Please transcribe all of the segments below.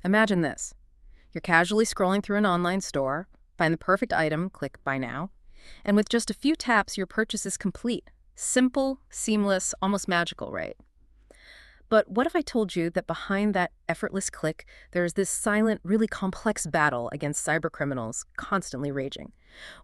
Imagine this. You're casually scrolling through an online store, find the perfect item, click Buy Now, and with just a few taps, your purchase is complete. Simple, seamless, almost magical, right? But what if I told you that behind that effortless click, there's this silent, really complex battle against cybercriminals constantly raging?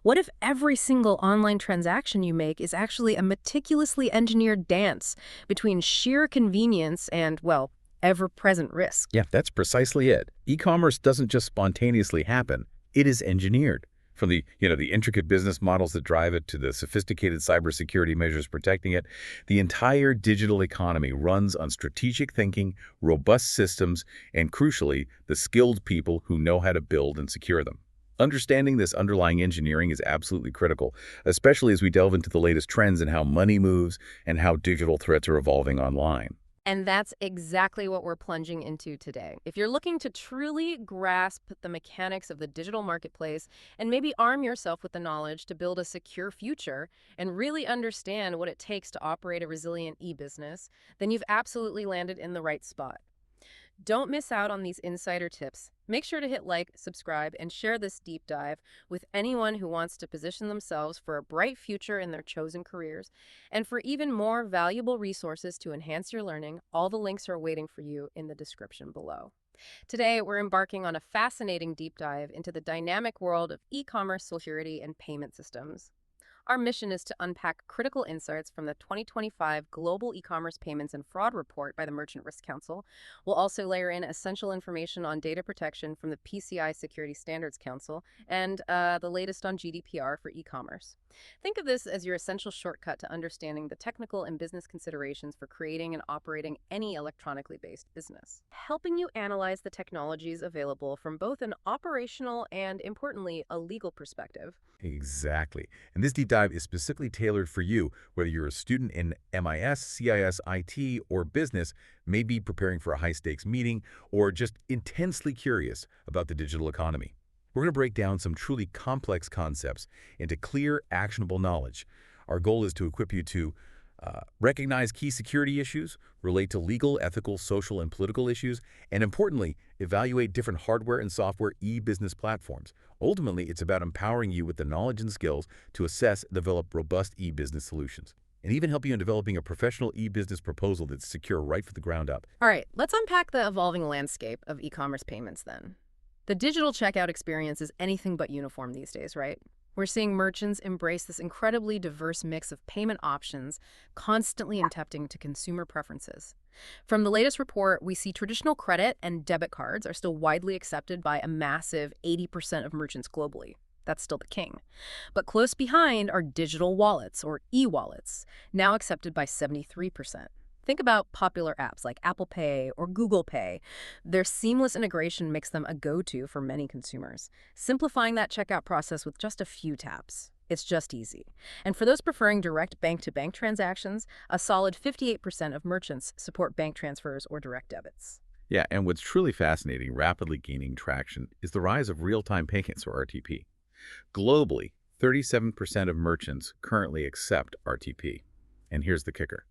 What if every single online transaction you make is actually a meticulously engineered dance between sheer convenience and, well, ever-present risk? Yeah, that's precisely it. E-commerce doesn't just spontaneously happen. It is engineered. From the intricate business models that drive it to the sophisticated cybersecurity measures protecting it, the entire digital economy runs on strategic thinking, robust systems, and crucially, the skilled people who know how to build and secure them. Understanding this underlying engineering is absolutely critical, especially as we delve into the latest trends in how money moves and how digital threats are evolving online. And that's exactly what we're plunging into today. If you're looking to truly grasp the mechanics of the digital marketplace and maybe arm yourself with the knowledge to build a secure future and really understand what it takes to operate a resilient e-business, then you've absolutely landed in the right spot. Don't miss out on these insider tips. Make sure to hit like, subscribe, and share this deep dive with anyone who wants to position themselves for a bright future in their chosen careers. And for even more valuable resources to enhance your learning, all the links are waiting for you in the description below. Today, we're embarking on a fascinating deep dive into the dynamic world of e-commerce security and payment systems. Our mission is to unpack critical insights from the 2025 Global E-commerce Payments and Fraud Report by the Merchant Risk Council. We'll also layer in essential information on data protection from the PCI Security Standards Council and the latest on GDPR for e-commerce. Think of this as your essential shortcut to understanding the technical and business considerations for creating and operating any electronically based business, helping you analyze the technologies available from both an operational and, importantly, a legal perspective. Exactly. And this deep dive is specifically tailored for you, whether you're a student in MIS, CIS, IT, or business, maybe preparing for a high-stakes meeting, or just intensely curious about the digital economy. We're going to break down some truly complex concepts into clear, actionable knowledge. Our goal is to equip you to recognize key security issues, relate to legal, ethical, social, and political issues, and importantly, evaluate different hardware and software e-business platforms. Ultimately, it's about empowering you with the knowledge and skills to assess and develop robust e-business solutions, and even help you in developing a professional e-business proposal that's secure right from the ground up. All right, let's unpack the evolving landscape of e-commerce payments then. The digital checkout experience is anything but uniform these days, right? We're seeing merchants embrace this incredibly diverse mix of payment options, constantly adapting to consumer preferences. From the latest report, we see traditional credit and debit cards are still widely accepted by a massive 80% of merchants globally. That's still the king. But close behind are digital wallets, or e-wallets, now accepted by 73%. Think about popular apps like Apple Pay or Google Pay. Their seamless integration makes them a go-to for many consumers, simplifying that checkout process with just a few taps. It's just easy. And for those preferring direct bank-to-bank transactions, a solid 58% of merchants support bank transfers or direct debits. Yeah, and what's truly fascinating, rapidly gaining traction, is the rise of real-time payments, or RTP. Globally, 37% of merchants currently accept RTP. And here's the kicker.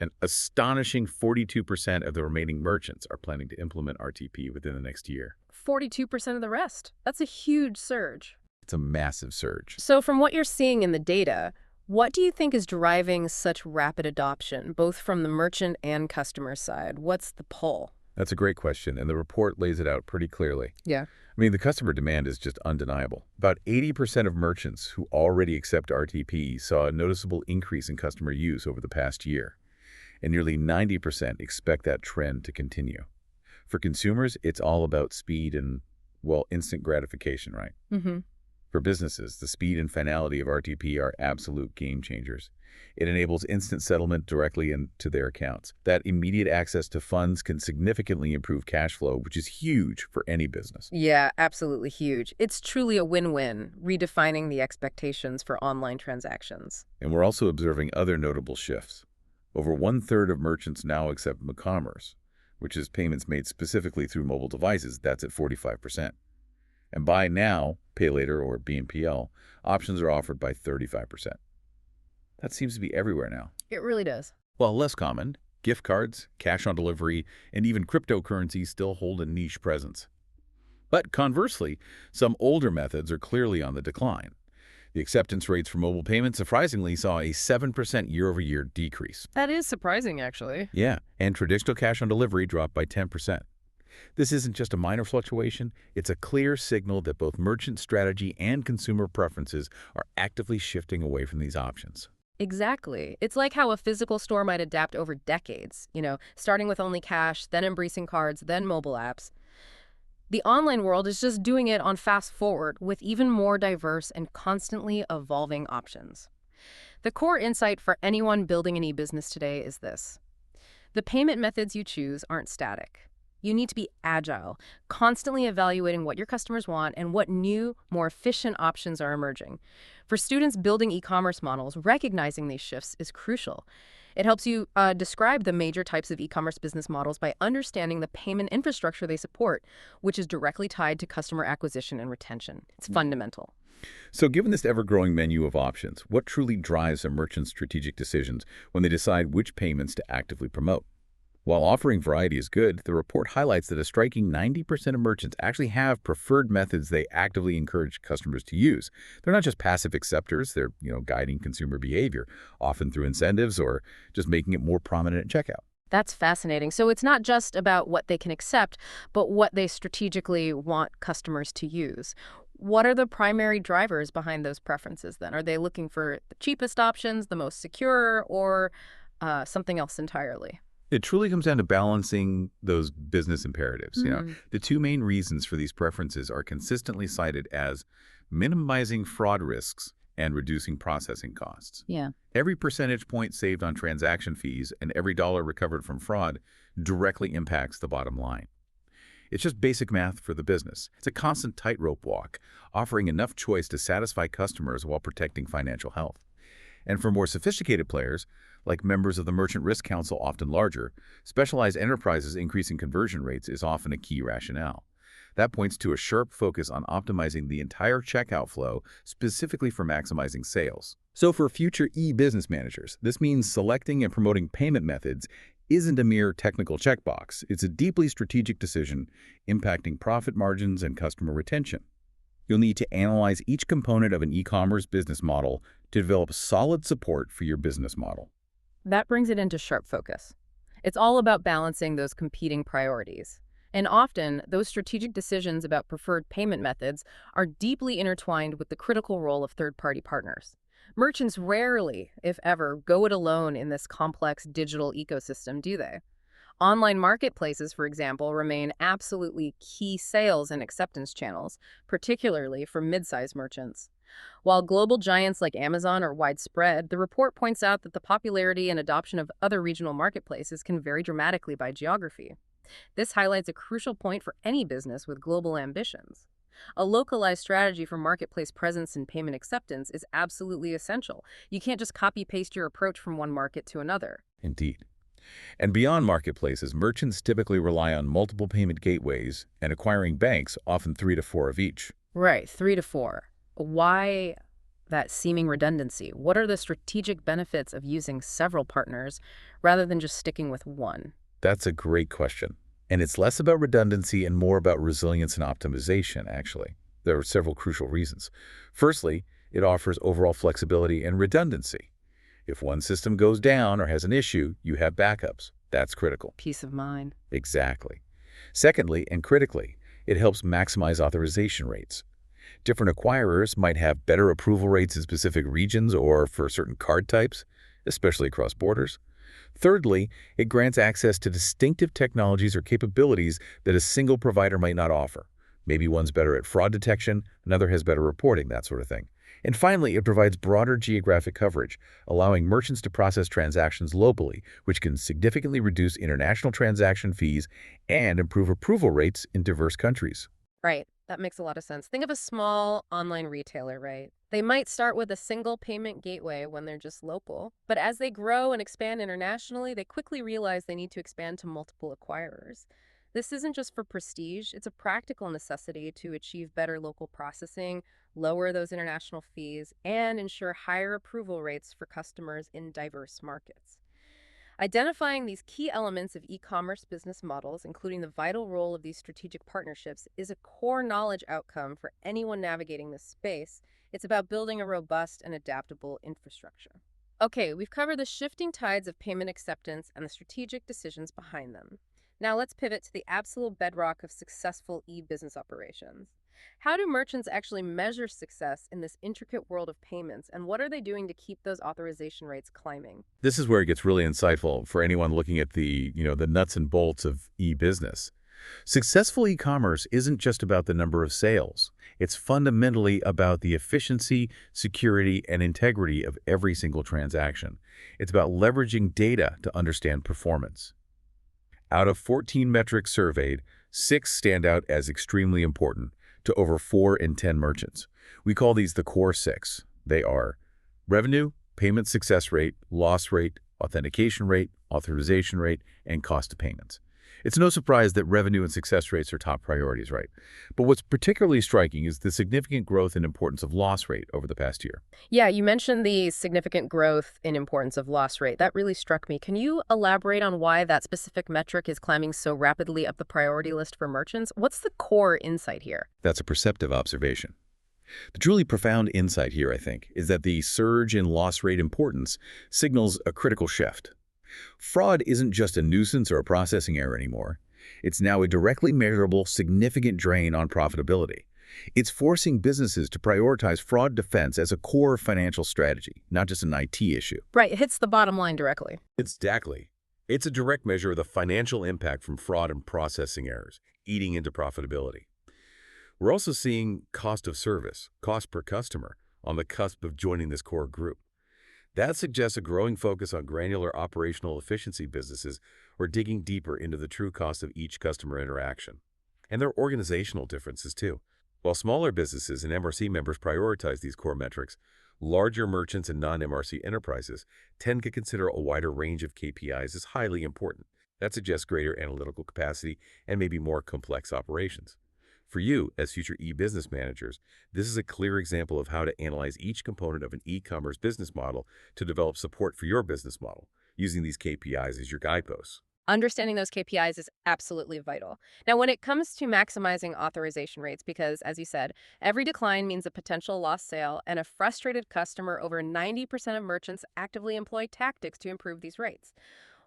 An astonishing 42% of the remaining merchants are planning to implement RTP within the next year. 42% of the rest. That's a huge surge. It's a massive surge. So from what you're seeing in the data, what do you think is driving such rapid adoption, both from the merchant and customer side? What's the pull? That's a great question, and the report lays it out pretty clearly. Yeah. I mean, the customer demand is just undeniable. About 80% of merchants who already accept RTP saw a noticeable increase in customer use over the past year, and nearly 90% expect that trend to continue. For consumers, it's all about speed and, well, instant gratification, right? Mm-hmm. For businesses, the speed and finality of RTP are absolute game changers. It enables instant settlement directly into their accounts. That immediate access to funds can significantly improve cash flow, which is huge for any business. Yeah, absolutely huge. It's truly a win-win, redefining the expectations for online transactions. And we're also observing other notable shifts. Over 1/3 of merchants now accept e-commerce, which is payments made specifically through mobile devices. That's at 45%. And buy now, pay later, or BNPL, options are offered by 35%. That seems to be everywhere now. It really does. While less common, Gift cards, cash on delivery, and even cryptocurrency still hold a niche presence. But conversely, some older methods are clearly on the decline. The acceptance rates for mobile payments surprisingly saw a 7% year-over-year decrease. That is surprising, actually. Yeah, and traditional cash on delivery dropped by 10%. This isn't just a minor fluctuation, it's a clear signal that both merchant strategy and consumer preferences are actively shifting away from these options. Exactly. It's like how a physical store might adapt over decades, starting with only cash, then embracing cards, then mobile apps. The online world is just doing it on fast forward with even more diverse and constantly evolving options. The core insight for anyone building an e-business today is this. The payment methods you choose aren't static. You need to be agile, constantly evaluating what your customers want and what new, more efficient options are emerging. For students building e-commerce models, recognizing these shifts is crucial. It helps you describe the major types of e-commerce business models by understanding the payment infrastructure they support, which is directly tied to customer acquisition and retention. It's fundamental. So given this ever-growing menu of options, what truly drives a merchant's strategic decisions when they decide which payments to actively promote? While offering variety is good, the report highlights that a striking 90% of merchants actually have preferred methods they actively encourage customers to use. They're not just passive acceptors, they're, guiding consumer behavior, often through incentives or just making it more prominent at checkout. That's fascinating. So it's not just about what they can accept, but what they strategically want customers to use. What are the primary drivers behind those preferences then? Are they looking for the cheapest options, the most secure, or something else entirely? It truly comes down to balancing those business imperatives. The two main reasons for these preferences are consistently cited as minimizing fraud risks and reducing processing costs. Yeah. Every percentage point saved on transaction fees and every dollar recovered from fraud directly impacts the bottom line. It's just basic math for the business. It's a constant tightrope walk, offering enough choice to satisfy customers while protecting financial health. And for more sophisticated players, like members of the Merchant Risk Council, often larger, specialized enterprises increasing conversion rates is often a key rationale. That points to a sharp focus on optimizing the entire checkout flow, specifically for maximizing sales. So for future e-business managers, this means selecting and promoting payment methods isn't a mere technical checkbox. It's a deeply strategic decision impacting profit margins and customer retention. You'll need to analyze each component of an e-commerce business model to develop solid support for your business model. That brings it into sharp focus. It's all about balancing those competing priorities. And often, those strategic decisions about preferred payment methods are deeply intertwined with the critical role of third-party partners. Merchants rarely, if ever, go it alone in this complex digital ecosystem, do they? Online marketplaces, for example, remain absolutely key sales and acceptance channels, particularly for mid-sized merchants. While global giants like Amazon are widespread, the report points out that the popularity and adoption of other regional marketplaces can vary dramatically by geography. This highlights a crucial point for any business with global ambitions. A localized strategy for marketplace presence and payment acceptance is absolutely essential. You can't just copy-paste your approach from one market to another. Indeed. And beyond marketplaces, merchants typically rely on multiple payment gateways and acquiring banks, often 3 to 4 of each. Right, 3 to 4. Why that seeming redundancy? What are the strategic benefits of using several partners rather than just sticking with one? That's a great question. And it's less about redundancy and more about resilience and optimization, actually. There are several crucial reasons. Firstly, it offers overall flexibility and redundancy. If one system goes down or has an issue, you have backups. That's critical. Peace of mind. Exactly. Secondly, and critically, it helps maximize authorization rates. Different acquirers might have better approval rates in specific regions or for certain card types, especially across borders. Thirdly, it grants access to distinctive technologies or capabilities that a single provider might not offer. Maybe one's better at fraud detection, another has better reporting, that sort of thing. And finally, it provides broader geographic coverage, allowing merchants to process transactions locally, which can significantly reduce international transaction fees and improve approval rates in diverse countries. Right. That makes a lot of sense. Think of a small online retailer, right? They might start with a single payment gateway when they're just local, but as they grow and expand internationally, they quickly realize they need to expand to multiple acquirers. This isn't just for prestige, it's a practical necessity to achieve better local processing, lower those international fees, and ensure higher approval rates for customers in diverse markets. Identifying these key elements of e-commerce business models, including the vital role of these strategic partnerships, is a core knowledge outcome for anyone navigating this space. It's about building a robust and adaptable infrastructure. Okay, we've covered the shifting tides of payment acceptance and the strategic decisions behind them. Now let's pivot to the absolute bedrock of successful e-business operations. How do merchants actually measure success in this intricate world of payments, and what are they doing to keep those authorization rates climbing? This is where it gets really insightful for anyone looking at the nuts and bolts of e-business. Successful e-commerce isn't just about the number of sales. It's fundamentally about the efficiency, security, and integrity of every single transaction. It's about leveraging data to understand performance. Out of 14 metrics surveyed, 6 stand out as extremely important to over 4 in 10 merchants. We call these the core 6. They are revenue, payment success rate, loss rate, authentication rate, authorization rate, and cost of payments. It's no surprise that revenue and success rates are top priorities, right? But what's particularly striking is the significant growth and importance of loss rate over the past year. Yeah, you mentioned the significant growth in importance of loss rate. That really struck me. Can you elaborate on why that specific metric is climbing so rapidly up the priority list for merchants? What's the core insight here? That's a perceptive observation. The truly profound insight here, I think, is that the surge in loss rate importance signals a critical shift. Fraud isn't just a nuisance or a processing error anymore. It's now a directly measurable, significant drain on profitability. It's forcing businesses to prioritize fraud defense as a core financial strategy, not just an IT issue. Right, it hits the bottom line directly. Exactly. It's a direct measure of the financial impact from fraud and processing errors, eating into profitability. We're also seeing cost of service, cost per customer, on the cusp of joining this core group. That suggests a growing focus on granular operational efficiency businesses or digging deeper into the true cost of each customer interaction. And there are organizational differences too. While smaller businesses and MRC members prioritize these core metrics, larger merchants and non-MRC enterprises tend to consider a wider range of KPIs as highly important. That suggests greater analytical capacity and maybe more complex operations. For you, as future e-business managers, this is a clear example of how to analyze each component of an e-commerce business model to develop support for your business model, using these KPIs as your guideposts. Understanding those KPIs is absolutely vital. Now, when it comes to maximizing authorization rates, because as you said, every decline means a potential lost sale, and a frustrated customer, over 90% of merchants actively employ tactics to improve these rates.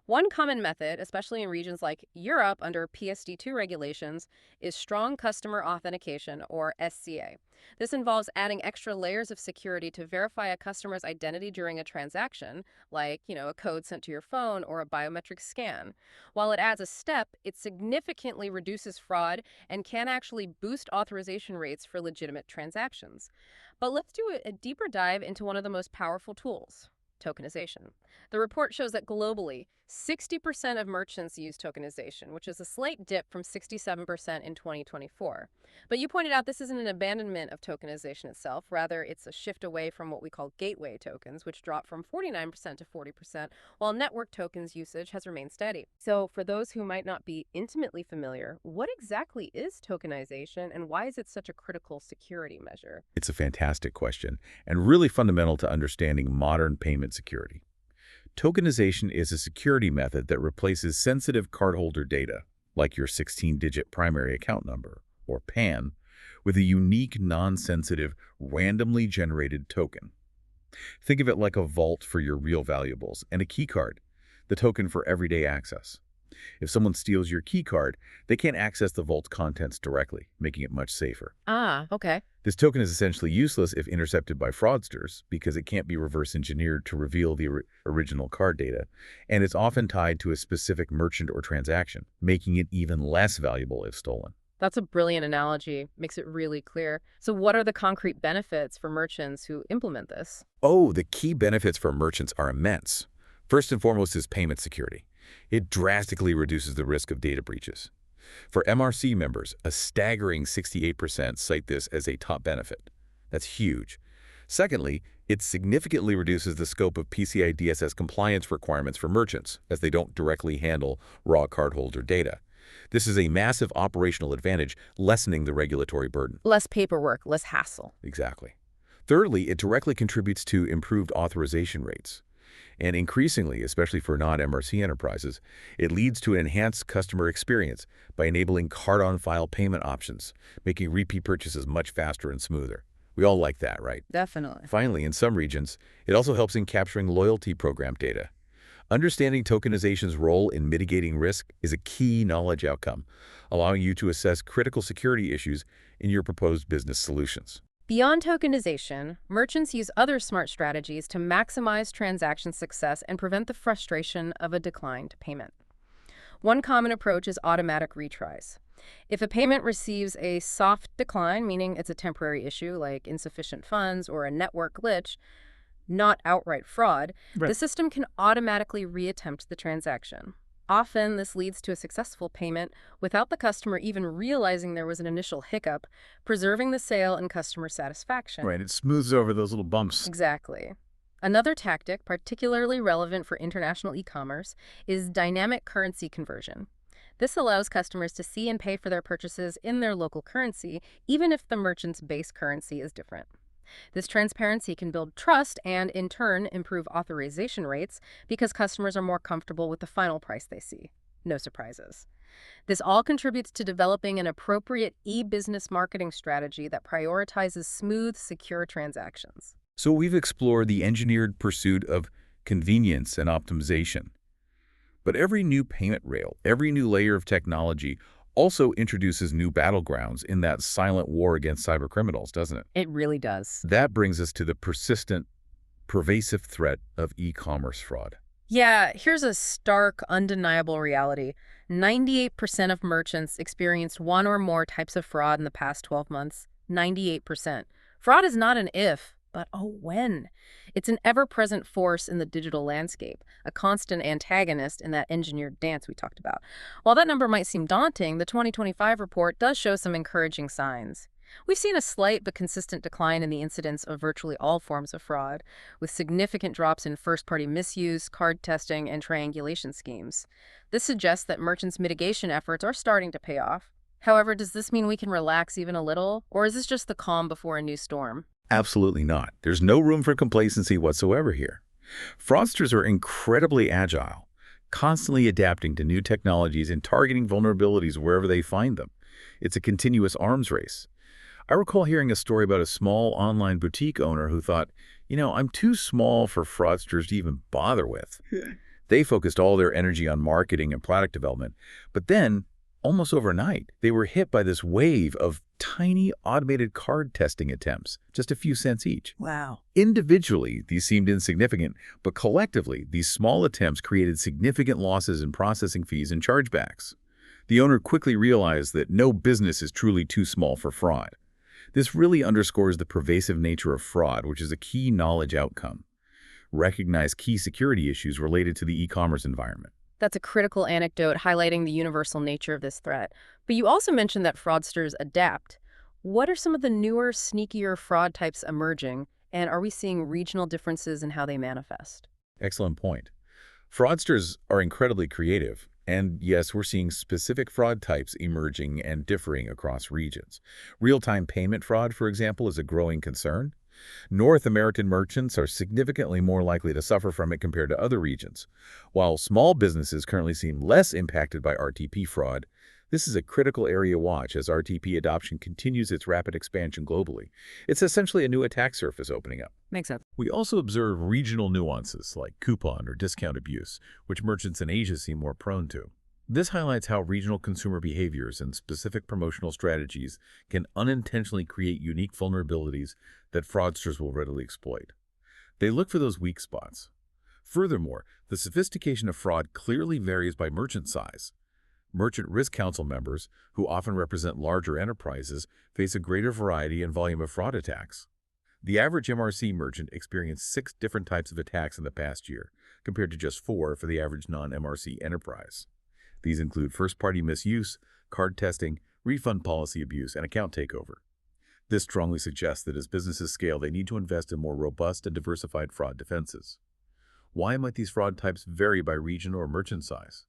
One common method, especially in regions like Europe under PSD2 regulations, is strong customer authentication, or SCA. This involves adding extra layers of security to verify a customer's identity during a transaction, like, a code sent to your phone or a biometric scan. While it adds a step, it significantly reduces fraud and can actually boost authorization rates for legitimate transactions. But let's do a deeper dive into one of the most powerful tools: tokenization. The report shows that globally, 60% of merchants use tokenization, which is a slight dip from 67% in 2024. But you pointed out this isn't an abandonment of tokenization itself. Rather, it's a shift away from what we call gateway tokens, which dropped from 49% to 40%, while network tokens usage has remained steady. So for those who might not be intimately familiar, what exactly is tokenization, and why is it such a critical security measure? It's a fantastic question and really fundamental to understanding modern payment security. Tokenization is a security method that replaces sensitive cardholder data, like your 16-digit primary account number, or PAN, with a unique, non-sensitive, randomly generated token. Think of it like a vault for your real valuables and a keycard, the token for everyday access. If someone steals your keycard, they can't access the vault's contents directly, making it much safer. Ah, okay. This token is essentially useless if intercepted by fraudsters because it can't be reverse engineered to reveal the original card data, and it's often tied to a specific merchant or transaction, making it even less valuable if stolen. That's a brilliant analogy. Makes it really clear. So what are the concrete benefits for merchants who implement this? Oh, the key benefits for merchants are immense. First and foremost is payment security. It drastically reduces the risk of data breaches. For MRC members, a staggering 68% cite this as a top benefit. That's huge. Secondly, it significantly reduces the scope of PCI DSS compliance requirements for merchants, as they don't directly handle raw cardholder data. This is a massive operational advantage, lessening the regulatory burden. Less paperwork, less hassle. Exactly. Thirdly, it directly contributes to improved authorization rates. And increasingly, especially for non-MRC enterprises, it leads to an enhanced customer experience by enabling card-on-file payment options, making repeat purchases much faster and smoother. We all like that, right? Definitely. Finally, in some regions, it also helps in capturing loyalty program data. Understanding tokenization's role in mitigating risk is a key knowledge outcome, allowing you to assess critical security issues in your proposed business solutions. Beyond tokenization, merchants use other smart strategies to maximize transaction success and prevent the frustration of a declined payment. One common approach is automatic retries. If a payment receives a soft decline, meaning it's a temporary issue like insufficient funds or a network glitch, not outright fraud, the Right. system can automatically reattempt the transaction. Often, this leads to a successful payment without the customer even realizing there was an initial hiccup, preserving the sale and customer satisfaction. Right. It smooths over those little bumps. Exactly. Another tactic, particularly relevant for international e-commerce, is dynamic currency conversion. This allows customers to see and pay for their purchases in their local currency, even if the merchant's base currency is different. This transparency can build trust and, in turn, improve authorization rates because customers are more comfortable with the final price they see. No surprises. This all contributes to developing an appropriate e-business marketing strategy that prioritizes smooth, secure transactions. So we've explored the engineered pursuit of convenience and optimization. But every new payment rail, every new layer of technology also introduces new battlegrounds in that silent war against cybercriminals, doesn't it? It really does. That brings us to the persistent, pervasive threat of e-commerce fraud. Yeah, here's a stark, undeniable reality. 98% of merchants experienced one or more types of fraud in the past 12 months. 98%. Fraud is not an if, but a when. It's an ever-present force in the digital landscape, a constant antagonist in that engineered dance we talked about. While that number might seem daunting, the 2025 report does show some encouraging signs. We've seen a slight but consistent decline in the incidence of virtually all forms of fraud, with significant drops in first-party misuse, card testing, and triangulation schemes. This suggests that merchants' mitigation efforts are starting to pay off. However, does this mean we can relax even a little, or is this just the calm before a new storm? Absolutely not. There's no room for complacency whatsoever here. Fraudsters are incredibly agile, constantly adapting to new technologies and targeting vulnerabilities wherever they find them. It's a continuous arms race. I recall hearing a story about a small online boutique owner who thought, I'm too small for fraudsters to even bother with. They focused all their energy on marketing and product development, but then, almost overnight, they were hit by this wave of tiny automated card testing attempts, just a few cents each. Wow. Individually, these seemed insignificant, but collectively, these small attempts created significant losses in processing fees and chargebacks. The owner quickly realized that no business is truly too small for fraud. This really underscores the pervasive nature of fraud, which is a key knowledge outcome. Recognize key security issues related to the e-commerce environment. That's a critical anecdote highlighting the universal nature of this threat. But you also mentioned that fraudsters adapt. What are some of the newer, sneakier fraud types emerging, and are we seeing regional differences in how they manifest? Excellent point. Fraudsters are incredibly creative, and yes, we're seeing specific fraud types emerging and differing across regions. Real-time payment fraud, for example, is a growing concern. North American merchants are significantly more likely to suffer from it compared to other regions. While small businesses currently seem less impacted by RTP fraud, this is a critical area to watch as RTP adoption continues its rapid expansion globally. It's essentially a new attack surface opening up. Makes sense. We also observe regional nuances like coupon or discount abuse, which merchants in Asia seem more prone to. This highlights how regional consumer behaviors and specific promotional strategies can unintentionally create unique vulnerabilities that fraudsters will readily exploit. They look for those weak spots. Furthermore, the sophistication of fraud clearly varies by merchant size. Merchant Risk Council members, who often represent larger enterprises, face a greater variety and volume of fraud attacks. The average MRC merchant experienced 6 different types of attacks in the past year, compared to just 4 for the average non-MRC enterprise. These include first-party misuse, card testing, refund policy abuse, and account takeover. This strongly suggests that as businesses scale, they need to invest in more robust and diversified fraud defenses. Why might these fraud types vary by region or merchant size?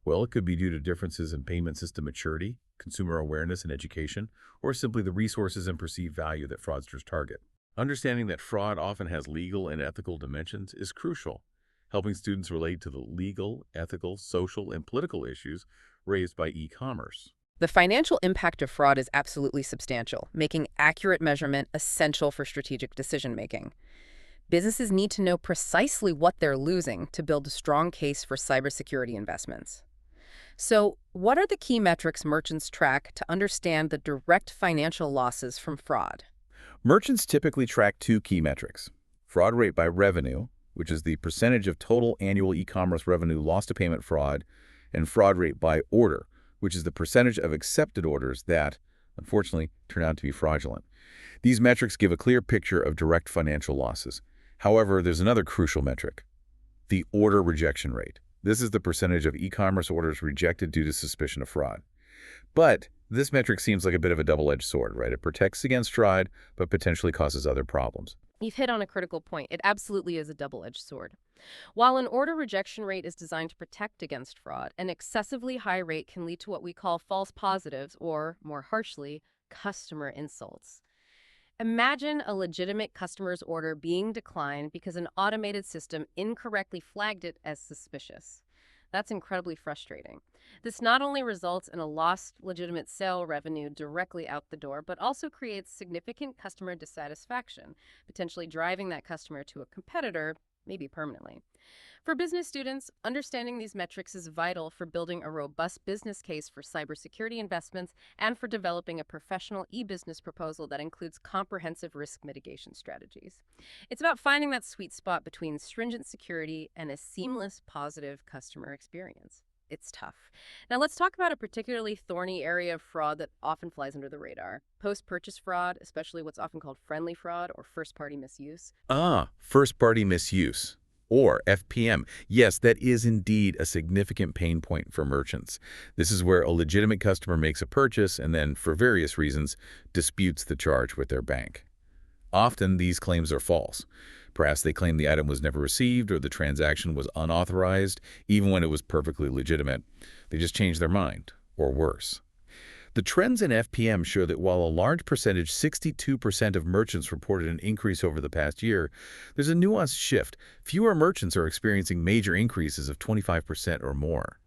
Well, it could be due to differences in payment system maturity, consumer awareness and education, or simply the resources and perceived value that fraudsters target. Understanding that fraud often has legal and ethical dimensions is crucial, helping students relate to the legal, ethical, social, and political issues raised by e-commerce. The financial impact of fraud is absolutely substantial, making accurate measurement essential for strategic decision-making. Businesses need to know precisely what they're losing to build a strong case for cybersecurity investments. So, what are the key metrics merchants track to understand the direct financial losses from fraud? Merchants typically track two key metrics: fraud rate by revenue, which is the percentage of total annual e-commerce revenue lost to payment fraud, and fraud rate by order, which is the percentage of accepted orders that, unfortunately, turn out to be fraudulent. These metrics give a clear picture of direct financial losses. However, there's another crucial metric: the order rejection rate. This is the percentage of e-commerce orders rejected due to suspicion of fraud. But this metric seems like a bit of a double-edged sword, right? It protects against fraud, but potentially causes other problems. You've hit on a critical point. It absolutely is a double-edged sword. While an order rejection rate is designed to protect against fraud, an excessively high rate can lead to what we call false positives, or, more harshly, customer insults. Imagine a legitimate customer's order being declined because an automated system incorrectly flagged it as suspicious. That's incredibly frustrating. This not only results in a lost legitimate sale revenue directly out the door, but also creates significant customer dissatisfaction, potentially driving that customer to a competitor, maybe permanently. For business students, understanding these metrics is vital for building a robust business case for cybersecurity investments and for developing a professional e-business proposal that includes comprehensive risk mitigation strategies. It's about finding that sweet spot between stringent security and a seamless, positive customer experience. It's tough. Now let's talk about a particularly thorny area of fraud that often flies under the radar: post-purchase fraud, especially what's often called friendly fraud or first-party misuse. First-party misuse, or FPM. Yes, that is indeed a significant pain point for merchants. This is where a legitimate customer makes a purchase and then, for various reasons, disputes the charge with their bank. Often, these claims are false. Perhaps they claim the item was never received or the transaction was unauthorized, even when it was perfectly legitimate. They just changed their mind, or worse. The trends in FPM show that while a large percentage, 62% of merchants reported an increase over the past year, there's a nuanced shift. Fewer merchants are experiencing major increases of 25% or more.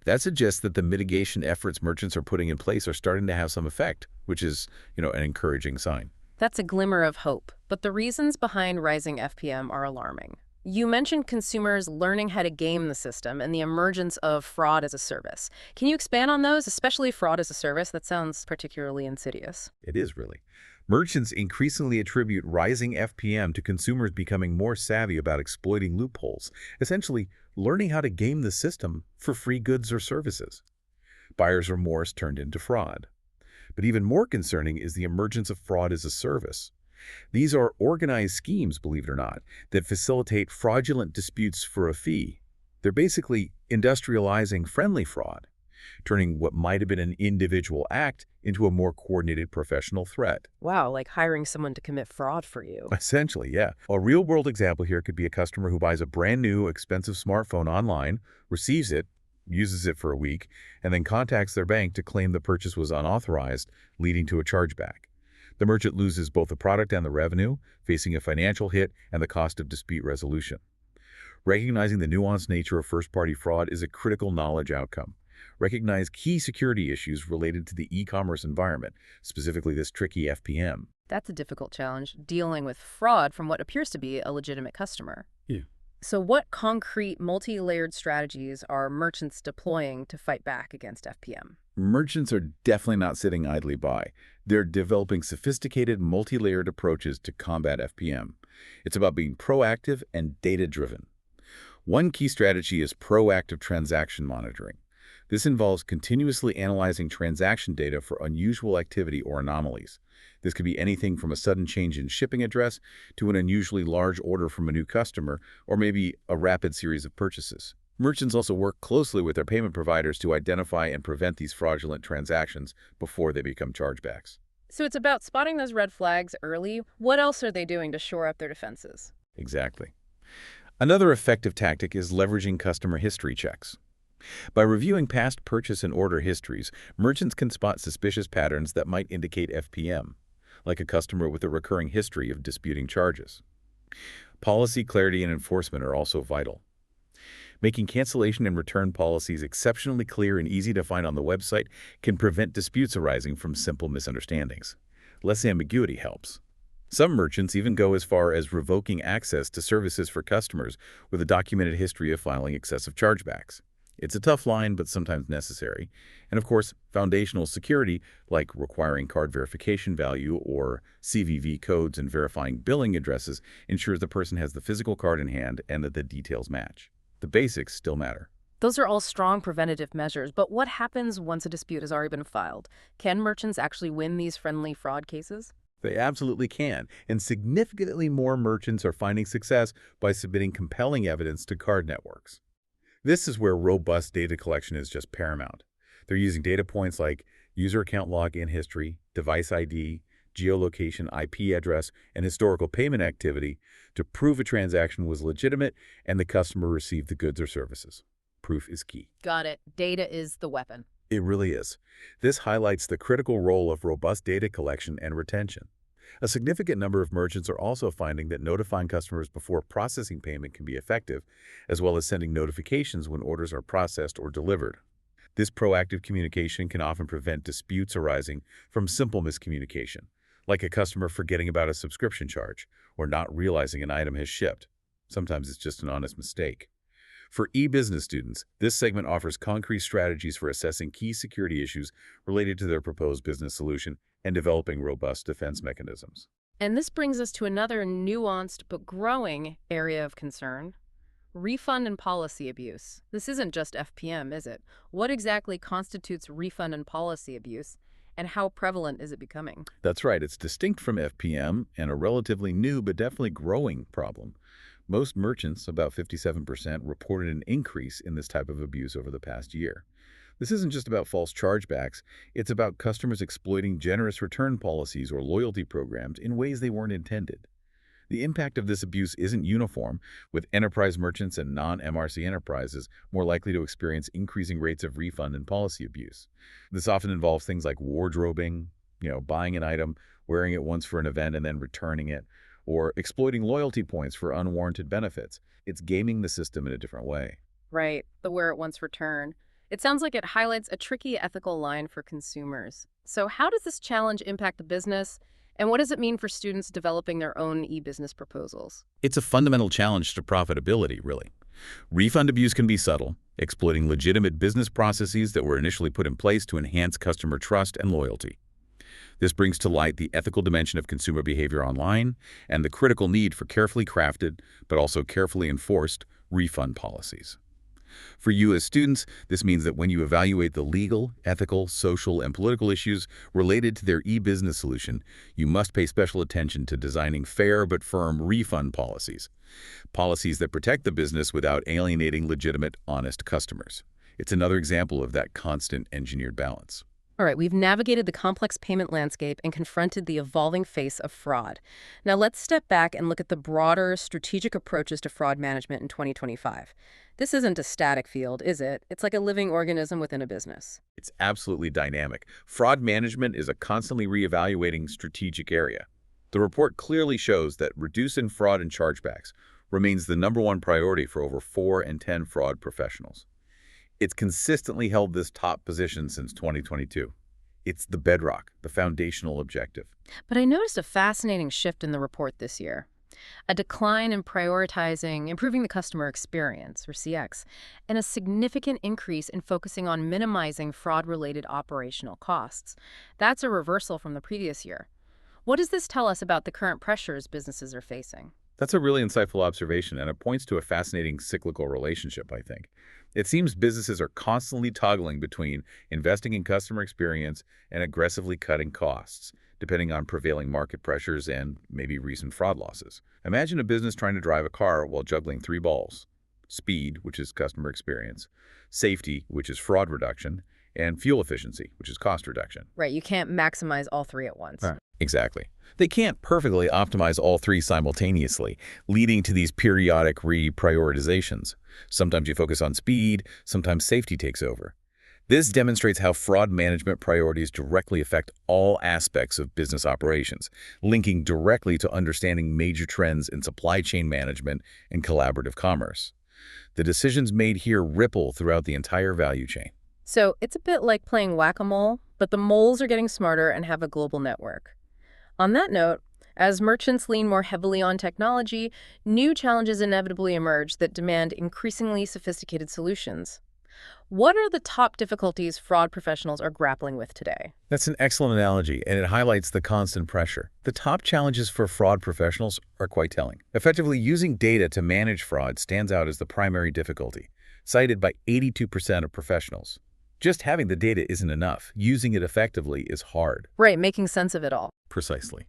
That suggests that the mitigation efforts merchants are putting in place are starting to have some effect, which is, an encouraging sign. That's a glimmer of hope, but the reasons behind rising FPM are alarming. You mentioned consumers learning how to game the system and the emergence of fraud as a service. Can you expand on those, especially fraud as a service? That sounds particularly insidious. It is really. Merchants increasingly attribute rising FPM to consumers becoming more savvy about exploiting loopholes, essentially learning how to game the system for free goods or services. Buyer's remorse turned into fraud. But even more concerning is the emergence of fraud as a service. These are organized schemes, believe it or not, that facilitate fraudulent disputes for a fee. They're basically industrializing friendly fraud, turning what might have been an individual act into a more coordinated professional threat. Wow, like hiring someone to commit fraud for you. Essentially, yeah. A real-world example here could be a customer who buys a brand new, expensive smartphone online, receives it, uses it for a week, and then contacts their bank to claim the purchase was unauthorized, leading to a chargeback. The merchant loses both the product and the revenue, facing a financial hit and the cost of dispute resolution. Recognizing the nuanced nature of first-party fraud is a critical knowledge outcome. Recognize key security issues related to the e-commerce environment, specifically this tricky FPM. That's a difficult challenge, dealing with fraud from what appears to be a legitimate customer. Yeah. So what concrete, multi-layered strategies are merchants deploying to fight back against FPM? Merchants are definitely not sitting idly by. They're developing sophisticated, multi-layered approaches to combat FPM. It's about being proactive and data-driven. One key strategy is proactive transaction monitoring. This involves continuously analyzing transaction data for unusual activity or anomalies. This could be anything from a sudden change in shipping address to an unusually large order from a new customer, or maybe a rapid series of purchases. Merchants also work closely with their payment providers to identify and prevent these fraudulent transactions before they become chargebacks. So it's about spotting those red flags early. What else are they doing to shore up their defenses? Exactly. Another effective tactic is leveraging customer history checks. By reviewing past purchase and order histories, merchants can spot suspicious patterns that might indicate FPM, like a customer with a recurring history of disputing charges. Policy clarity and enforcement are also vital. Making cancellation and return policies exceptionally clear and easy to find on the website can prevent disputes arising from simple misunderstandings. Less ambiguity helps. Some merchants even go as far as revoking access to services for customers with a documented history of filing excessive chargebacks. It's a tough line, but sometimes necessary. And of course, foundational security, like requiring card verification value or CVV codes and verifying billing addresses, ensures the person has the physical card in hand and that the details match. The basics still matter. Those are all strong preventative measures, but what happens once a dispute has already been filed? Can merchants actually win these friendly fraud cases? They absolutely can, and significantly more merchants are finding success by submitting compelling evidence to card networks. This is where robust data collection is just paramount. They're using data points like user account login history, device ID, geolocation, IP address, and historical payment activity to prove a transaction was legitimate and the customer received the goods or services. Proof is key. Got it. Data is the weapon. It really is. This highlights the critical role of robust data collection and retention. A significant number of merchants are also finding that notifying customers before processing payment can be effective, as well as sending notifications when orders are processed or delivered. This proactive communication can often prevent disputes arising from simple miscommunication, like a customer forgetting about a subscription charge or not realizing an item has shipped. Sometimes it's just an honest mistake. For e-business students, this segment offers concrete strategies for assessing key security issues related to their proposed business solution and developing robust defense mechanisms. And this brings us to another nuanced but growing area of concern: refund and policy abuse. This isn't just FPM, is it? What exactly constitutes refund and policy abuse, and how prevalent is it becoming? That's right, it's distinct from FPM and a relatively new but definitely growing problem. Most merchants, about 57%, reported an increase in this type of abuse over the past year. This isn't just about false chargebacks, it's about customers exploiting generous return policies or loyalty programs in ways they weren't intended. The impact of this abuse isn't uniform, with enterprise merchants and non-MRC enterprises more likely to experience increasing rates of refund and policy abuse. This often involves things like wardrobing, buying an item, wearing it once for an event and then returning it, or exploiting loyalty points for unwarranted benefits. It's gaming the system in a different way. Right, the wear it once return. It sounds like it highlights a tricky ethical line for consumers. So how does this challenge impact the business, and what does it mean for students developing their own e-business proposals? It's a fundamental challenge to profitability, really. Refund abuse can be subtle, exploiting legitimate business processes that were initially put in place to enhance customer trust and loyalty. This brings to light the ethical dimension of consumer behavior online and the critical need for carefully crafted, but also carefully enforced, refund policies. For you as students, this means that when you evaluate the legal, ethical, social, and political issues related to their e-business solution, you must pay special attention to designing fair but firm refund policies. Policies that protect the business without alienating legitimate, honest customers. It's another example of that constant engineered balance. All right, we've navigated the complex payment landscape and confronted the evolving face of fraud. Now let's step back and look at the broader strategic approaches to fraud management in 2025. This isn't a static field, is it? It's like a living organism within a business. It's absolutely dynamic. Fraud management is a constantly reevaluating strategic area. The report clearly shows that reducing fraud and chargebacks remains the #1 priority for over 4 in 10 fraud professionals. It's consistently held this top position since 2022. It's the bedrock, the foundational objective. But I noticed a fascinating shift in the report this year. A decline in prioritizing improving the customer experience, or CX, and a significant increase in focusing on minimizing fraud-related operational costs. That's a reversal from the previous year. What does this tell us about the current pressures businesses are facing? That's a really insightful observation, and it points to a fascinating cyclical relationship, I think. It seems businesses are constantly toggling between investing in customer experience and aggressively cutting costs, depending on prevailing market pressures and maybe recent fraud losses. Imagine a business trying to drive a car while juggling 3 balls: speed, which is customer experience, safety, which is fraud reduction, and fuel efficiency, which is cost reduction. Right, you can't maximize all 3 at once. Right. Exactly. They can't perfectly optimize all 3 simultaneously, leading to these periodic reprioritizations. Sometimes you focus on speed, sometimes safety takes over. This demonstrates how fraud management priorities directly affect all aspects of business operations, linking directly to understanding major trends in supply chain management and collaborative commerce. The decisions made here ripple throughout the entire value chain. So it's a bit like playing whack-a-mole, but the moles are getting smarter and have a global network. On that note, as merchants lean more heavily on technology, new challenges inevitably emerge that demand increasingly sophisticated solutions. What are the top difficulties fraud professionals are grappling with today? That's an excellent analogy, and it highlights the constant pressure. The top challenges for fraud professionals are quite telling. Effectively using data to manage fraud stands out as the primary difficulty, cited by 82% of professionals. Just having the data isn't enough. Using it effectively is hard. Right, making sense of it all. Precisely.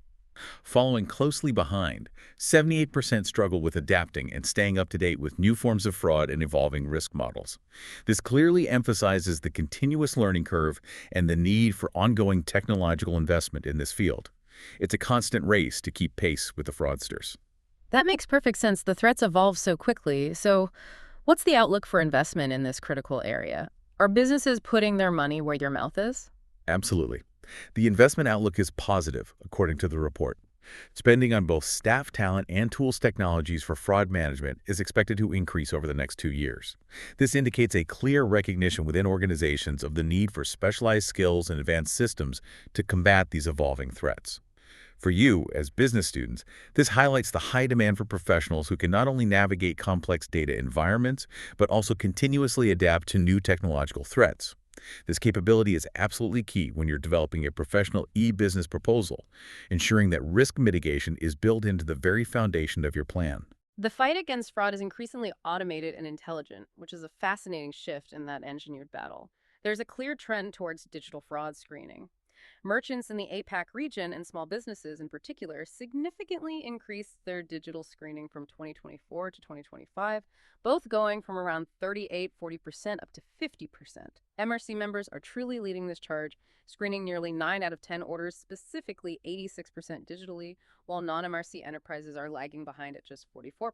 Following closely behind, 78% struggle with adapting and staying up to date with new forms of fraud and evolving risk models. This clearly emphasizes the continuous learning curve and the need for ongoing technological investment in this field. It's a constant race to keep pace with the fraudsters. That makes perfect sense. The threats evolve so quickly. So what's the outlook for investment in this critical area? Are businesses putting their money where their mouth is? Absolutely. The investment outlook is positive, according to the report. Spending on both staff talent and tools technologies for fraud management is expected to increase over the next 2 years. This indicates a clear recognition within organizations of the need for specialized skills and advanced systems to combat these evolving threats. For you, as business students, this highlights the high demand for professionals who can not only navigate complex data environments, but also continuously adapt to new technological threats. This capability is absolutely key when you're developing a professional e-business proposal, ensuring that risk mitigation is built into the very foundation of your plan. The fight against fraud is increasingly automated and intelligent, which is a fascinating shift in that engineered battle. There's a clear trend towards digital fraud screening. Merchants in the APAC region and small businesses in particular significantly increased their digital screening from 2024 to 2025, both going from around 38–40% up to 50%. MRC members are truly leading this charge, screening nearly 9 out of 10 orders, specifically 86% digitally, while non-MRC enterprises are lagging behind at just 44%.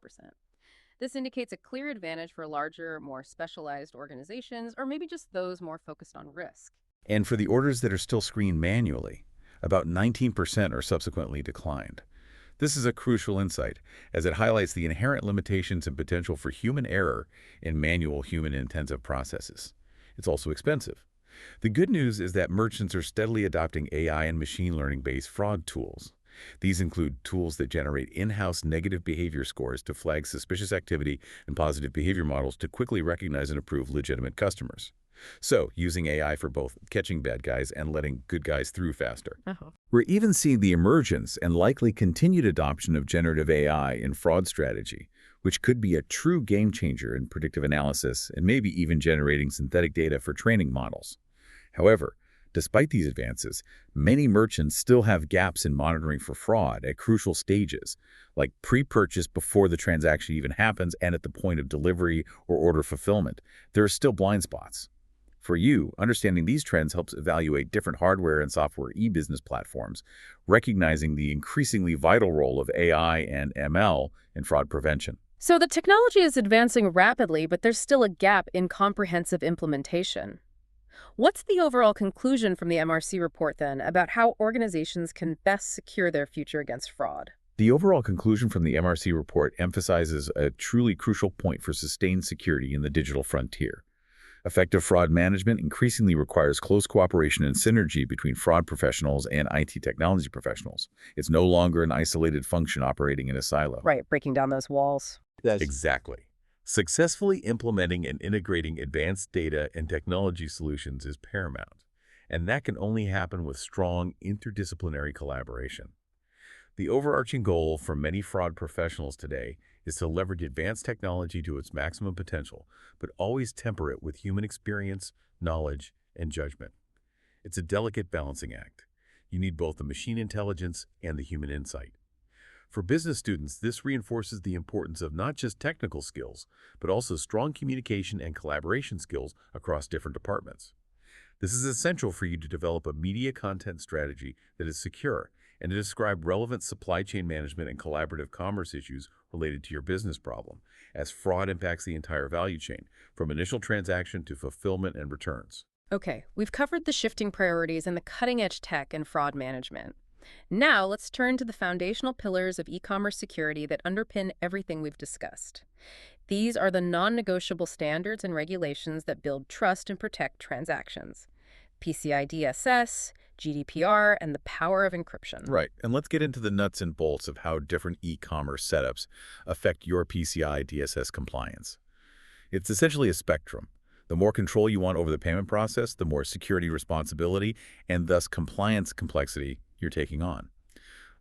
This indicates a clear advantage for larger, more specialized organizations, or maybe just those more focused on risk. And for the orders that are still screened manually, about 19% are subsequently declined. This is a crucial insight, as it highlights the inherent limitations and potential for human error in manual human-intensive processes. It's also expensive. The good news is that merchants are steadily adopting AI and machine learning-based fraud tools. These include tools that generate in-house negative behavior scores to flag suspicious activity and positive behavior models to quickly recognize and approve legitimate customers. So, using AI for both catching bad guys and letting good guys through faster. We're even seeing the emergence and likely continued adoption of generative AI in fraud strategy, which could be a true game changer in predictive analysis and maybe even generating synthetic data for training models. However, despite these advances, many merchants still have gaps in monitoring for fraud at crucial stages, like pre-purchase before the transaction even happens and at the point of delivery or order fulfillment. There are still blind spots. For you, understanding these trends helps evaluate different hardware and software e-business platforms, recognizing the increasingly vital role of AI and ML in fraud prevention. So the technology is advancing rapidly, but there's still a gap in comprehensive implementation. What's the overall conclusion from the MRC report, then, about how organizations can best secure their future against fraud? The overall conclusion from the MRC report emphasizes a truly crucial point for sustained security in the digital frontier. Effective fraud management increasingly requires close cooperation and synergy between fraud professionals and IT technology professionals. It's no longer an isolated function operating in a silo. Right, breaking down those walls. Exactly. Successfully implementing and integrating advanced data and technology solutions is paramount, and that can only happen with strong interdisciplinary collaboration. The overarching goal for many fraud professionals today is to leverage advanced technology to its maximum potential, but always temper it with human experience, knowledge, and judgment. It's a delicate balancing act. You need both the machine intelligence and the human insight. For business students, this reinforces the importance of not just technical skills, but also strong communication and collaboration skills across different departments. This is essential for you to develop a media content strategy that is secure and to describe relevant supply chain management and collaborative commerce issues related to your business problem, as fraud impacts the entire value chain, from initial transaction to fulfillment and returns. Okay, we've covered the shifting priorities and the cutting-edge tech and fraud management. Now, let's turn to the foundational pillars of e-commerce security that underpin everything we've discussed. These are the non-negotiable standards and regulations that build trust and protect transactions. PCI DSS, GDPR, and the power of encryption. Right, and let's get into the nuts and bolts of how different e-commerce setups affect your PCI DSS compliance. It's essentially a spectrum. The more control you want over the payment process, the more security responsibility and thus compliance complexity you're taking on.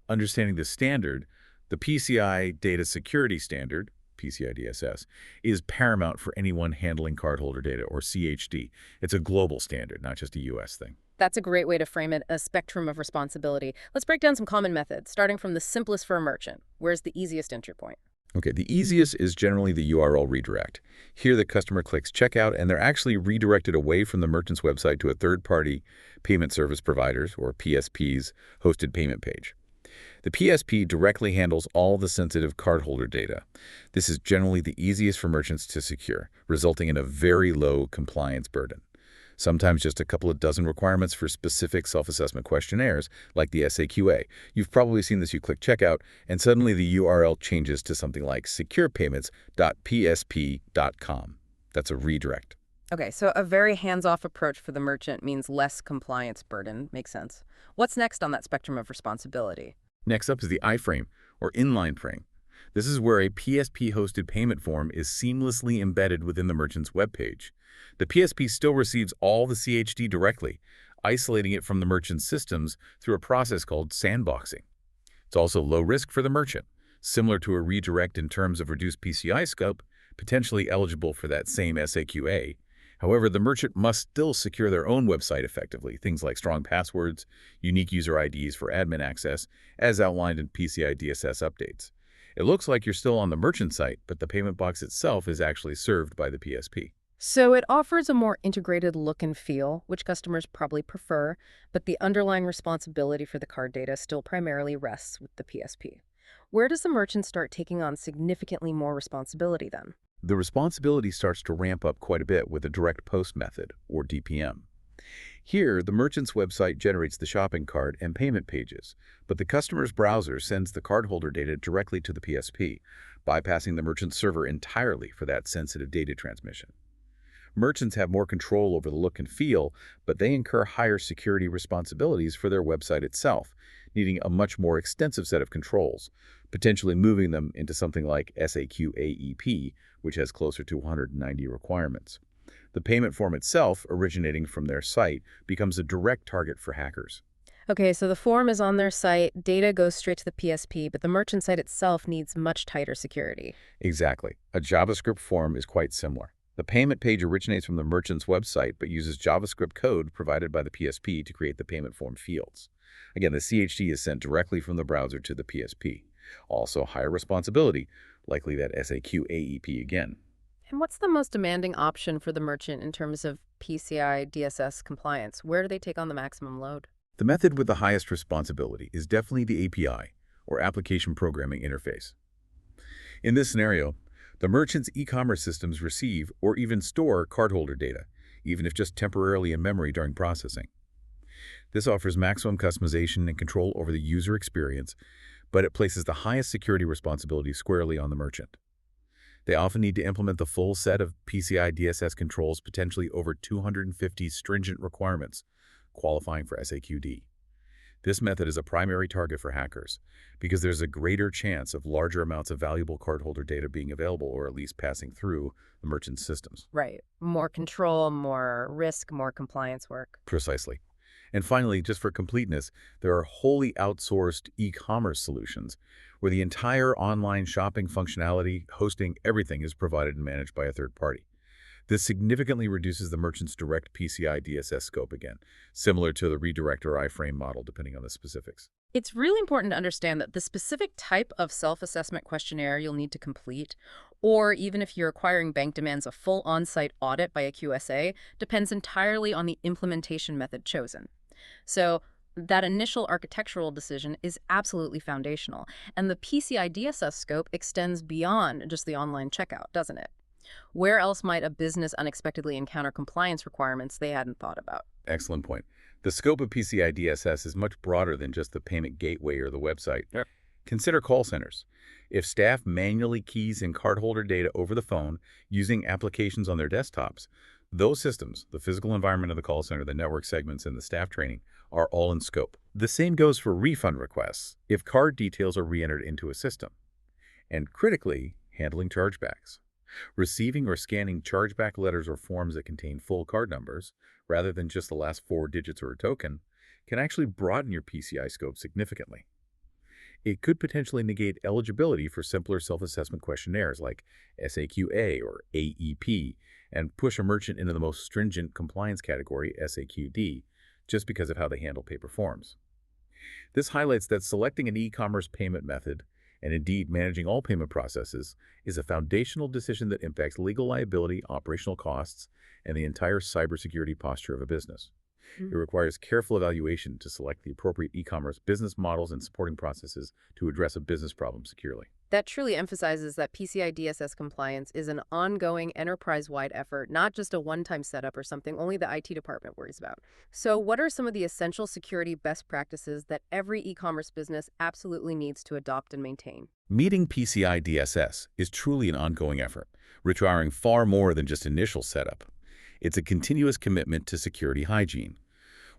Understanding the standard, the PCI Data Security Standard, PCI DSS, is paramount for anyone handling cardholder data, or CHD. It's a global standard, not just a U.S. thing. That's a great way to frame it, a spectrum of responsibility. Let's break down some common methods, starting from the simplest for a merchant. Where's the easiest entry point? Okay, the easiest is generally the URL redirect. Here, the customer clicks checkout, and they're actually redirected away from the merchant's website to a third-party payment service providers, or PSP's, hosted payment page. The PSP directly handles all the sensitive cardholder data. This is generally the easiest for merchants to secure, resulting in a very low compliance burden. Sometimes just a couple of dozen requirements for specific self-assessment questionnaires, like the SAQA. You've probably seen this. You click checkout, and suddenly the URL changes to something like securepayments.psp.com. That's a redirect. Okay, so a very hands-off approach for the merchant means less compliance burden. Makes sense. What's next on that spectrum of responsibility? Next up is the iframe, or inline frame. This is where a PSP-hosted payment form is seamlessly embedded within the merchant's web page. The PSP still receives all the CHD directly, isolating it from the merchant's systems through a process called sandboxing. It's also low risk for the merchant, similar to a redirect in terms of reduced PCI scope, potentially eligible for that same SAQA. However, the merchant must still secure their own website effectively, things like strong passwords, unique user IDs for admin access, as outlined in PCI DSS updates. It looks like you're still on the merchant site, but the payment box itself is actually served by the PSP. So it offers a more integrated look and feel, which customers probably prefer, but the underlying responsibility for the card data still primarily rests with the PSP. Where does the merchant start taking on significantly more responsibility then? The responsibility starts to ramp up quite a bit with the direct post method, or DPM. Here, the merchant's website generates the shopping cart and payment pages, but the customer's browser sends the cardholder data directly to the PSP, bypassing the merchant's server entirely for that sensitive data transmission. Merchants have more control over the look and feel, but they incur higher security responsibilities for their website itself, needing a much more extensive set of controls, potentially moving them into something like SAQAEP, which has closer to 190 requirements. The payment form itself, originating from their site, becomes a direct target for hackers. Okay, so the form is on their site, data goes straight to the PSP, but the merchant site itself needs much tighter security. Exactly. A JavaScript form is quite similar. The payment page originates from the merchant's website but uses JavaScript code provided by the PSP to create the payment form fields. Again, the CHD is sent directly from the browser to the PSP. Also, higher responsibility, likely that SAQAEP again. And what's the most demanding option for the merchant in terms of PCI DSS compliance? Where do they take on the maximum load? The method with the highest responsibility is definitely the API, or Application Programming Interface. In this scenario, the merchant's e-commerce systems receive or even store cardholder data, even if just temporarily in memory during processing. This offers maximum customization and control over the user experience, but it places the highest security responsibility squarely on the merchant. They often need to implement the full set of PCI DSS controls, potentially over 250 stringent requirements, qualifying for SAQD. This method is a primary target for hackers because there's a greater chance of larger amounts of valuable cardholder data being available or at least passing through the merchant's systems. Right. More control, more risk, more compliance work. Precisely. And finally, just for completeness, there are wholly outsourced e-commerce solutions where the entire online shopping functionality, hosting, everything is provided and managed by a third party. This significantly reduces the merchant's direct PCI DSS scope again, similar to the redirect or iframe model, depending on the specifics. It's really important to understand that the specific type of self-assessment questionnaire you'll need to complete, or even if your acquiring bank demands a full on-site audit by a QSA, depends entirely on the implementation method chosen. So that initial architectural decision is absolutely foundational, and the PCI DSS scope extends beyond just the online checkout, doesn't it? Where else might a business unexpectedly encounter compliance requirements they hadn't thought about? Excellent point. The scope of PCI DSS is much broader than just the payment gateway or the website. Yep. Consider call centers. If staff manually keys in cardholder data over the phone using applications on their desktops, those systems, the physical environment of the call center, the network segments, and the staff training, are all in scope. The same goes for refund requests if card details are re-entered into a system. And critically, handling chargebacks. Receiving or scanning chargeback letters or forms that contain full card numbers, rather than just the last 4 digits or a token, can actually broaden your PCI scope significantly. It could potentially negate eligibility for simpler self-assessment questionnaires like SAQA or AEP and push a merchant into the most stringent compliance category, SAQD, just because of how they handle paper forms. This highlights that selecting an e-commerce payment method, and indeed managing all payment processes, is a foundational decision that impacts legal liability, operational costs, and the entire cybersecurity posture of a business. It requires careful evaluation to select the appropriate e-commerce business models and supporting processes to address a business problem securely. That truly emphasizes that PCI DSS compliance is an ongoing enterprise-wide effort, not just a one-time setup or something only the IT department worries about. So what are some of the essential security best practices that every e-commerce business absolutely needs to adopt and maintain? Meeting PCI DSS is truly an ongoing effort, requiring far more than just initial setup. It's a continuous commitment to security hygiene.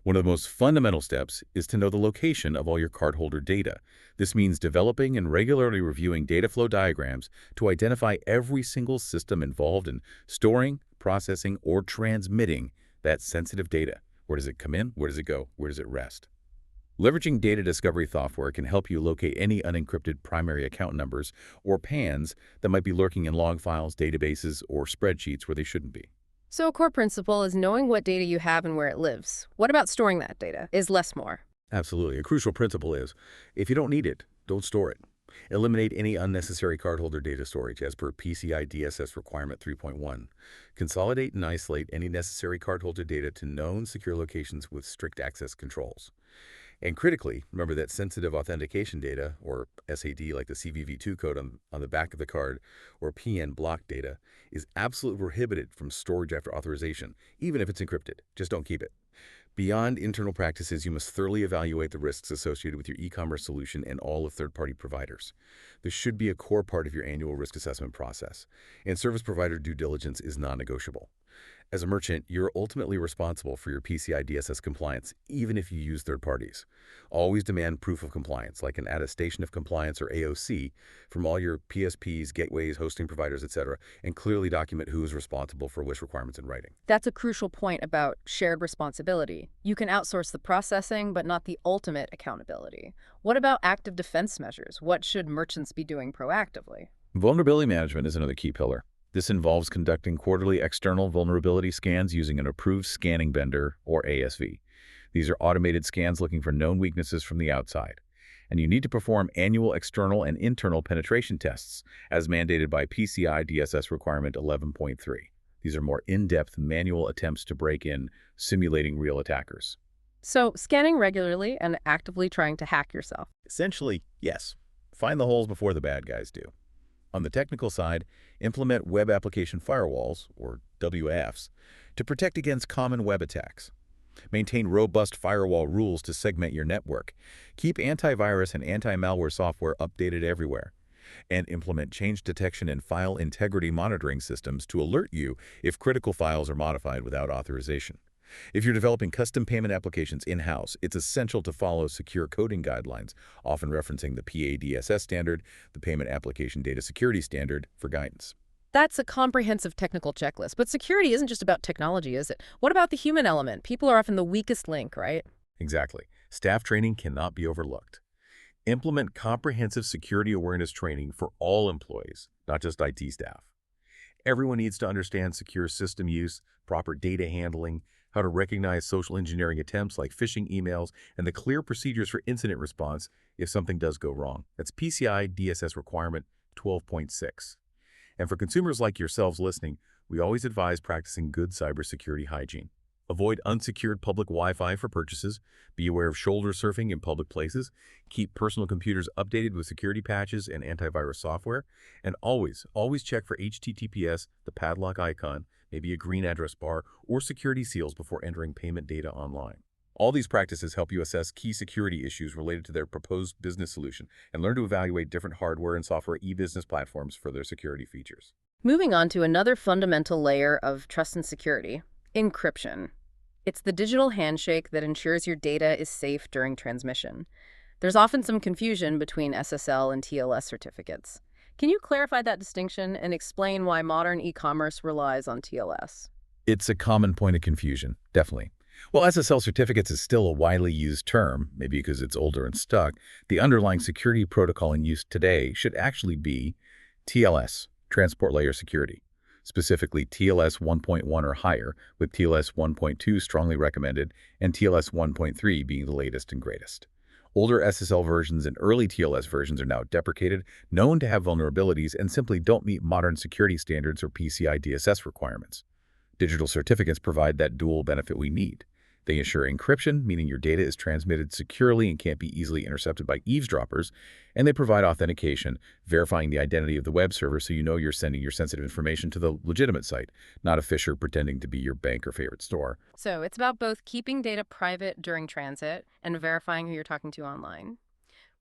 One of the most fundamental steps is to know the location of all your cardholder data. This means developing and regularly reviewing data flow diagrams to identify every single system involved in storing, processing, or transmitting that sensitive data. Where does it come in? Where does it go? Where does it rest? Leveraging data discovery software can help you locate any unencrypted primary account numbers or PANs that might be lurking in log files, databases, or spreadsheets where they shouldn't be. So a core principle is knowing what data you have and where it lives. What about storing that data? Is less more? Absolutely. A crucial principle is, if you don't need it, don't store it. Eliminate any unnecessary cardholder data storage as per PCI DSS Requirement 3.1. Consolidate and isolate any necessary cardholder data to known secure locations with strict access controls. And critically, remember that sensitive authentication data, or SAD like the CVV2 code on the back of the card, or PN block data, is absolutely prohibited from storage after authorization, even if it's encrypted. Just don't keep it. Beyond internal practices, you must thoroughly evaluate the risks associated with your e-commerce solution and all of third-party providers. This should be a core part of your annual risk assessment process, and service provider due diligence is non-negotiable. As a merchant, you're ultimately responsible for your PCI DSS compliance, even if you use third parties. Always demand proof of compliance, like an attestation of compliance or AOC, from all your PSPs, gateways, hosting providers, etc., and clearly document who is responsible for which requirements in writing. That's a crucial point about shared responsibility. You can outsource the processing, but not the ultimate accountability. What about active defense measures? What should merchants be doing proactively? Vulnerability management is another key pillar. This involves conducting quarterly external vulnerability scans using an approved scanning vendor, or ASV. These are automated scans looking for known weaknesses from the outside. And you need to perform annual external and internal penetration tests, as mandated by PCI DSS Requirement 11.3. These are more in-depth manual attempts to break in, simulating real attackers. So, scanning regularly and actively trying to hack yourself. Essentially, yes. Find the holes before the bad guys do. On the technical side, implement web application firewalls, or WAFs, to protect against common web attacks. Maintain robust firewall rules to segment your network. Keep antivirus and anti-malware software updated everywhere. And implement change detection and file integrity monitoring systems to alert you if critical files are modified without authorization. If you're developing custom payment applications in-house, it's essential to follow secure coding guidelines, often referencing the PADSS standard, the Payment Application Data Security Standard, for guidance. That's a comprehensive technical checklist, but security isn't just about technology, is it? What about the human element? People are often the weakest link, right? Exactly. Staff training cannot be overlooked. Implement comprehensive security awareness training for all employees, not just IT staff. Everyone needs to understand secure system use, proper data handling, how to recognize social engineering attempts like phishing emails, and the clear procedures for incident response if something does go wrong. That's PCI DSS Requirement 12.6. And for consumers like yourselves listening, we always advise practicing good cybersecurity hygiene. Avoid unsecured public Wi-Fi for purchases. Be aware of shoulder surfing in public places. Keep personal computers updated with security patches and antivirus software. And always check for HTTPS, the padlock icon, maybe a green address bar, or security seals before entering payment data online. All these practices help you assess key security issues related to their proposed business solution and learn to evaluate different hardware and software e-business platforms for their security features. Moving on to another fundamental layer of trust and security, encryption. It's the digital handshake that ensures your data is safe during transmission. There's often some confusion between SSL and TLS certificates. Can you clarify that distinction and explain why modern e-commerce relies on TLS? It's a common point of confusion, definitely. While SSL certificates is still a widely used term, maybe because it's older and stuck, the underlying security protocol in use today should actually be TLS, Transport Layer Security, specifically TLS 1.1 or higher, with TLS 1.2 strongly recommended and TLS 1.3 being the latest and greatest. Older SSL versions and early TLS versions are now deprecated, known to have vulnerabilities, and simply don't meet modern security standards or PCI DSS requirements. Digital certificates provide that dual benefit we need. They ensure encryption, meaning your data is transmitted securely and can't be easily intercepted by eavesdroppers, and they provide authentication, verifying the identity of the web server so you know you're sending your sensitive information to the legitimate site, not a phisher pretending to be your bank or favorite store. So it's about both keeping data private during transit and verifying who you're talking to online.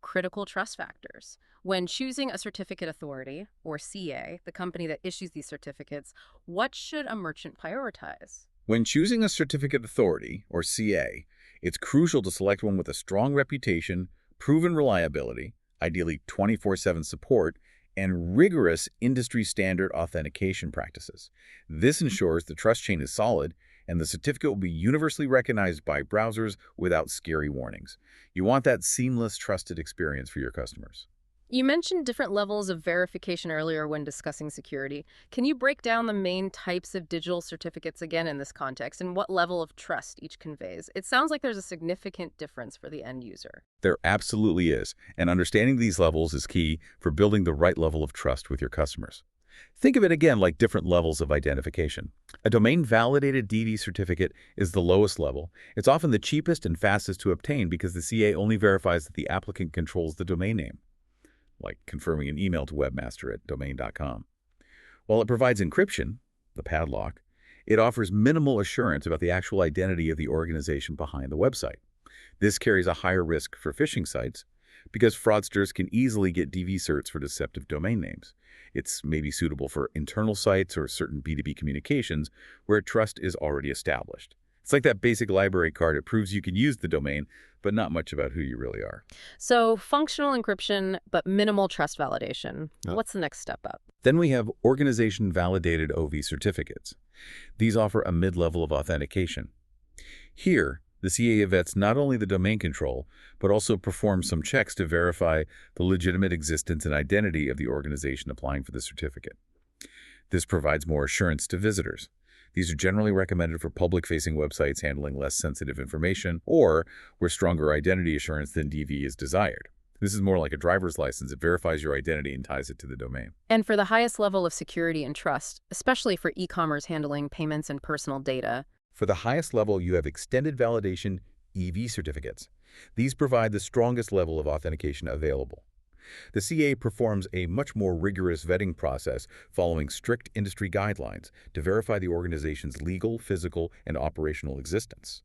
Critical trust factors. When choosing a certificate authority, or CA, the company that issues these certificates, what should a merchant prioritize? When choosing a certificate authority, or CA, it's crucial to select one with a strong reputation, proven reliability, ideally 24/7 support, and rigorous industry-standard authentication practices. This ensures the trust chain is solid and the certificate will be universally recognized by browsers without scary warnings. You want that seamless, trusted experience for your customers. You mentioned different levels of verification earlier when discussing security. Can you break down the main types of digital certificates again in this context and what level of trust each conveys? It sounds like there's a significant difference for the end user. There absolutely is, and understanding these levels is key for building the right level of trust with your customers. Think of it again like different levels of identification. A domain-validated DD certificate is the lowest level. It's often the cheapest and fastest to obtain because the CA only verifies that the applicant controls the domain name, like confirming an email to webmaster@domain.com. While it provides encryption, the padlock, it offers minimal assurance about the actual identity of the organization behind the website. This carries a higher risk for phishing sites because fraudsters can easily get DV certs for deceptive domain names. It's maybe suitable for internal sites or certain B2B communications where trust is already established. It's like that basic library card. It proves you can use the domain, but not much about who you really are. So functional encryption, but minimal trust validation. Yeah. What's the next step up? Then we have organization-validated OV certificates. These offer a mid-level of authentication. Here, the CA vets not only the domain control, but also performs some checks to verify the legitimate existence and identity of the organization applying for the certificate. This provides more assurance to visitors. These are generally recommended for public-facing websites handling less sensitive information or where stronger identity assurance than DV is desired. This is more like a driver's license. It verifies your identity and ties it to the domain. And for the highest level of security and trust, especially for e-commerce handling payments and personal data, For the highest level, you have extended validation EV certificates. These provide the strongest level of authentication available. The CA performs a much more rigorous vetting process following strict industry guidelines to verify the organization's legal, physical, and operational existence.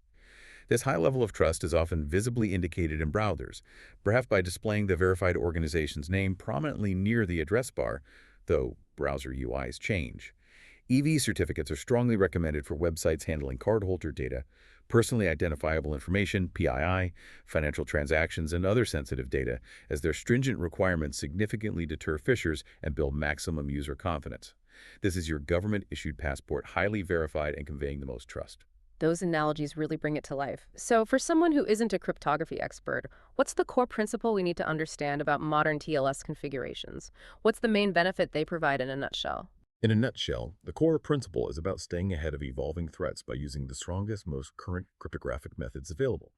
This high level of trust is often visibly indicated in browsers, perhaps by displaying the verified organization's name prominently near the address bar, though browser UIs change. EV certificates are strongly recommended for websites handling cardholder data, personally identifiable information, PII, financial transactions, and other sensitive data, as their stringent requirements significantly deter phishers and build maximum user confidence. This is your government-issued passport, highly verified and conveying the most trust. those analogies really bring it to life. So for someone who isn't a cryptography expert, what's the core principle we need to understand about modern TLS configurations? What's the main benefit they provide in a nutshell? In a nutshell, the core principle is about staying ahead of evolving threats by using the strongest, most current cryptographic methods available.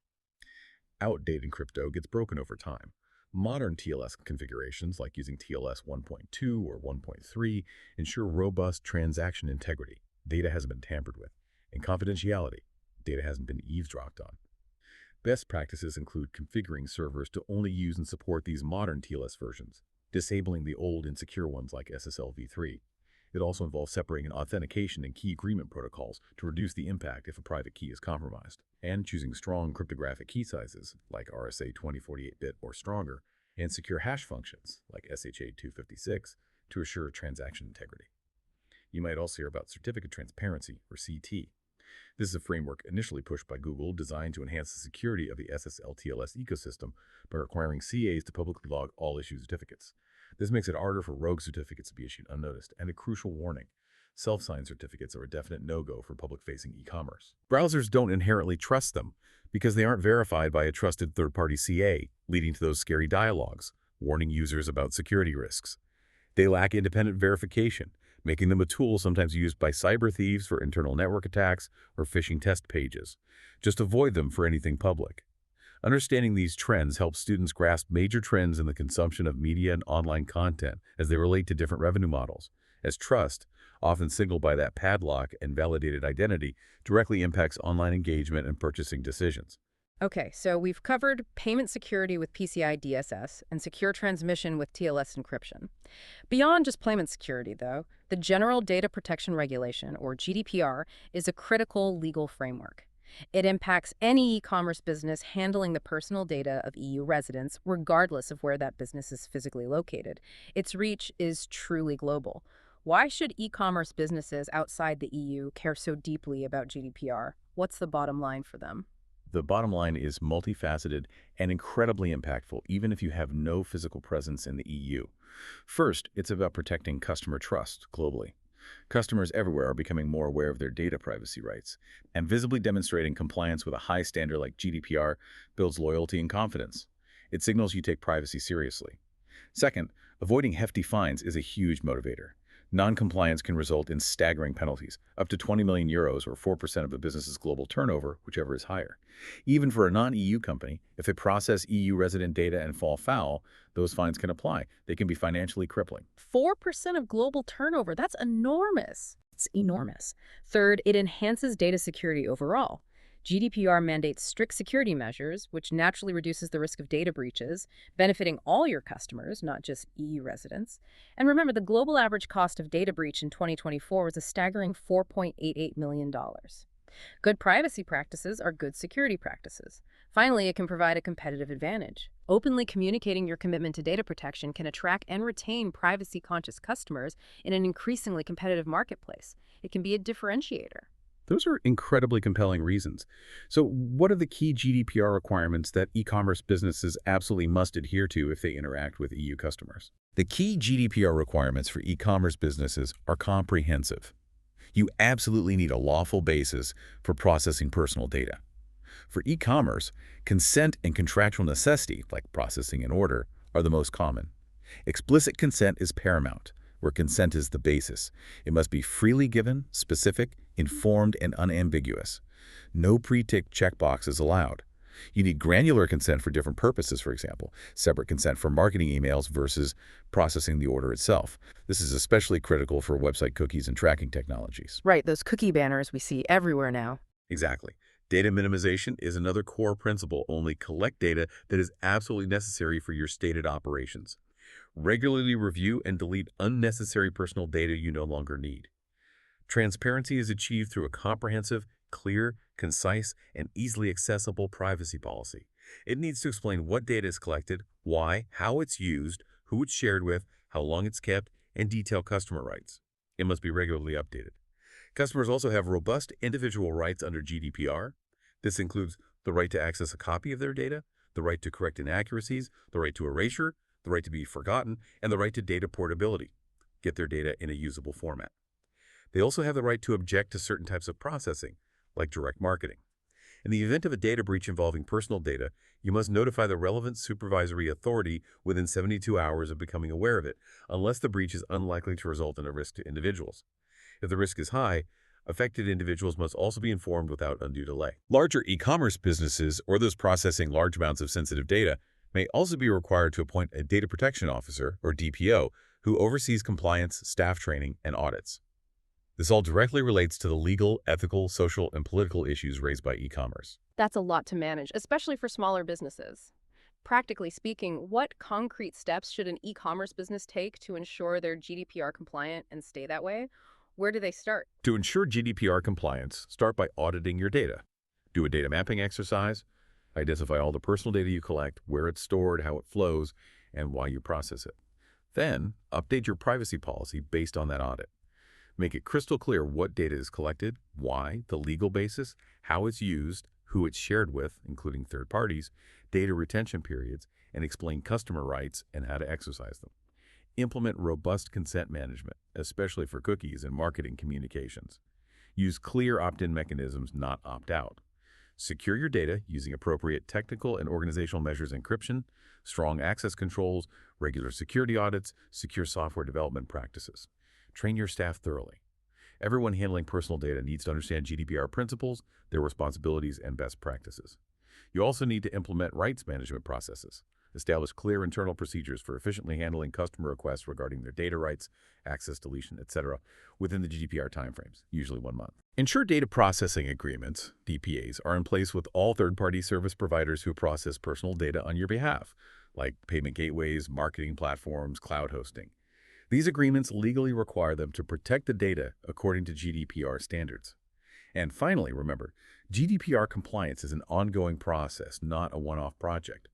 Outdated crypto gets broken over time. Modern TLS configurations, like using TLS 1.2 or 1.3, ensure robust transaction integrity. Data hasn't been tampered with. And confidentiality. Data hasn't been eavesdropped on. Best practices include configuring servers to only use and support these modern TLS versions, disabling the old insecure ones like SSL v3. It also involves separating authentication and key agreement protocols to reduce the impact if a private key is compromised. and choosing strong cryptographic key sizes like RSA 2048-bit or stronger, and secure hash functions like SHA-256 to assure transaction integrity. You might also hear about certificate transparency, or CT. This is a framework initially pushed by Google designed to enhance the security of the SSL/TLS ecosystem by requiring CAs to publicly log all issued certificates. This makes it harder for rogue certificates to be issued unnoticed, and a crucial warning. Self-signed certificates are a definite no-go for public-facing e-commerce. Browsers don't inherently trust them because they aren't verified by a trusted third-party CA, leading to those scary dialogues, warning users about security risks. They lack independent verification, making them a tool sometimes used by cyber thieves for internal network attacks or phishing test pages. Just avoid them for anything public. Understanding these trends helps students grasp major trends in the consumption of media and online content as they relate to different revenue models, as trust, often signaled by that padlock and validated identity, directly impacts online engagement and purchasing decisions. Okay, so we've covered payment security with PCI DSS and secure transmission with TLS encryption. Beyond just payment security, though, the General Data Protection Regulation, or GDPR, is a critical legal framework. It impacts any e-commerce business handling the personal data of EU residents, regardless of where that business is physically located. Its reach is truly global. Why should e-commerce businesses outside the EU care so deeply about GDPR? What's the bottom line for them? The bottom line is multifaceted and incredibly impactful, even if you have no physical presence in the EU. First, it's about protecting customer trust globally. Customers everywhere are becoming more aware of their data privacy rights, and visibly demonstrating compliance with a high standard like GDPR builds loyalty and confidence. It signals you take privacy seriously. Second, avoiding hefty fines is a huge motivator. Non-compliance can result in staggering penalties, up to 20 million euros or 4% of a business's global turnover, whichever is higher. Even for a non-EU company, if they process EU resident data and fall foul, those fines can apply. They can be financially crippling. 4% of global turnover, that's enormous. It's enormous. Third, it enhances data security overall. GDPR mandates strict security measures, which naturally reduces the risk of data breaches, benefiting all your customers, not just EU residents. And remember, the global average cost of data breach in 2024 was a staggering $4.88 million. Good privacy practices are good security practices. Finally, it can provide a competitive advantage. Openly communicating your commitment to data protection can attract and retain privacy-conscious customers in an increasingly competitive marketplace. It can be a differentiator. Those are incredibly compelling reasons. So what are the key GDPR requirements that e-commerce businesses absolutely must adhere to if they interact with EU customers? The key GDPR requirements for e-commerce businesses are comprehensive. You absolutely need a lawful basis for processing personal data. For e-commerce, consent and contractual necessity, like processing an order, are the most common. Explicit consent is paramount, where consent is the basis. It must be freely given, specific, informed, and unambiguous. No pre-ticked checkbox is allowed. You need granular consent for different purposes, for example, separate consent for marketing emails versus processing the order itself. This is especially critical for website cookies and tracking technologies. Right, those cookie banners we see everywhere now. Exactly. Data minimization is another core principle. Only collect data that is absolutely necessary for your stated operations. Regularly review and delete unnecessary personal data you no longer need. Transparency is achieved through a comprehensive, clear, concise, and easily accessible privacy policy. It needs to explain what data is collected, why, how it's used, who it's shared with, how long it's kept, and detail customer rights. It must be regularly updated. Customers also have robust individual rights under GDPR. This includes the right to access a copy of their data, the right to correct inaccuracies, the right to erasure, the right to be forgotten, and the right to data portability, get their data in a usable format. They also have the right to object to certain types of processing, like direct marketing. In the event of a data breach involving personal data, you must notify the relevant supervisory authority within 72 hours of becoming aware of it, unless the breach is unlikely to result in a risk to individuals. If the risk is high, affected individuals must also be informed without undue delay. Larger e-commerce businesses, or those processing large amounts of sensitive data, may also be required to appoint a data protection officer, or DPO, who oversees compliance, staff training, and audits. This all directly relates to the legal, ethical, social, and political issues raised by e-commerce. That's a lot to manage, especially for smaller businesses. Practically speaking, what concrete steps should an e-commerce business take to ensure they're GDPR compliant and stay that way? Where do they start? To ensure GDPR compliance, start by auditing your data. Do a data mapping exercise. Identify all the personal data you collect, where it's stored, how it flows, and why you process it. Then, update your privacy policy based on that audit. Make it crystal clear what data is collected, why, the legal basis, how it's used, who it's shared with, including third parties, data retention periods, and explain customer rights and how to exercise them. Implement robust consent management, especially for cookies and marketing communications. Use clear opt-in mechanisms, not opt-out. Secure your data using appropriate technical and organizational measures, encryption, strong access controls, regular security audits, secure software development practices. Train your staff thoroughly. Everyone handling personal data needs to understand GDPR principles, their responsibilities, and best practices. You also need to implement rights management processes. Establish clear internal procedures for efficiently handling customer requests regarding their data rights, access deletion, etc., within the GDPR timeframes, usually 1 month. Ensure data processing agreements, DPAs, are in place with all third-party service providers who process personal data on your behalf, like payment gateways, marketing platforms, cloud hosting. These agreements legally require them to protect the data according to GDPR standards. And finally, remember, GDPR compliance is an ongoing process, not a one-off project.